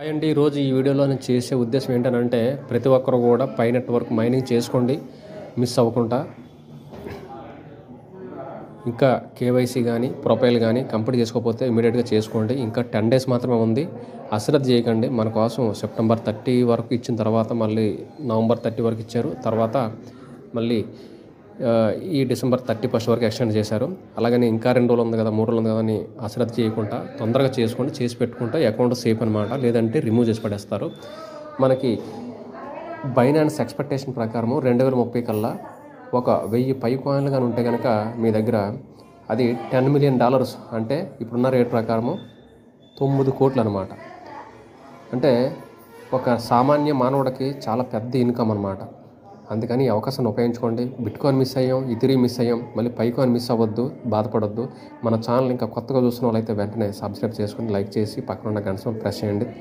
Hi అండి. ఈరోజు ఈ వీడియోలో నేను చేసే ఉద్దేశం ఏంటంటే ప్రతి ఒక్కరు కూడా పై నెట్వర్క్ మైనింగ్ చేసుకోండి, మిస్ అవ్వకుండా. ఇంకా కేవైసీ కానీ ప్రొఫైల్ కానీ కంప్లీట్ చేసుకోకపోతే ఇమీడియట్గా చేసుకోండి. ఇంకా 10 డేస్ మాత్రమే ఉంది. అశ్రద్ధ చేయకండి. మన కోసం సెప్టెంబర్ 30 వరకు ఇచ్చిన తర్వాత మళ్ళీ నవంబర్ 30 వరకు ఇచ్చారు. తర్వాత మళ్ళీ ఈ డిసెంబర్ 31 వరకు ఎక్స్టెండ్ చేశారు. అలాగని ఇంకా 2 రోజులు ఉంది కదా, 3 రోజులు ఉంది కదా అని అశ్రద్ధ చేయకుండా తొందరగా చేసుకోండి. చేసి పెట్టుకుంటే అకౌంట్ సేఫ్ అనమాట. లేదంటే రిమూవ్ చేసి పడేస్తారు. మనకి బైనాన్స్ ఎక్స్పెక్టేషన్ ప్రకారము 2030 కల్లా ఒక 1000 పై కాయిన్లు కానీ ఉంటే కనుక మీ దగ్గర అది $10 మిలియన్, అంటే ఇప్పుడున్న రేట్ ప్రకారము 9 కోట్లు అనమాట. అంటే ఒక సామాన్య మానవుడికి చాలా పెద్ద ఇన్కమ్ అనమాట. అందుకని ఈ అవకాశాన్ని ఉపయోగించుకోండి. బిట్కాయిన్ మిస్ అయ్యాం, ఇథీరియం మిస్ అయ్యాం, మళ్ళీ పైకాయిన్ మిస్ అవ్వద్దు, బాధపడొద్దు. మన ఛానల్ ఇంకా కొత్తగా చూసిన వాళ్ళైతే వెంటనే సబ్స్క్రైబ్ చేసుకుని లైక్ చేసి పక్కన ఉన్న గంట సింబల్ ప్రెస్ చేయండి.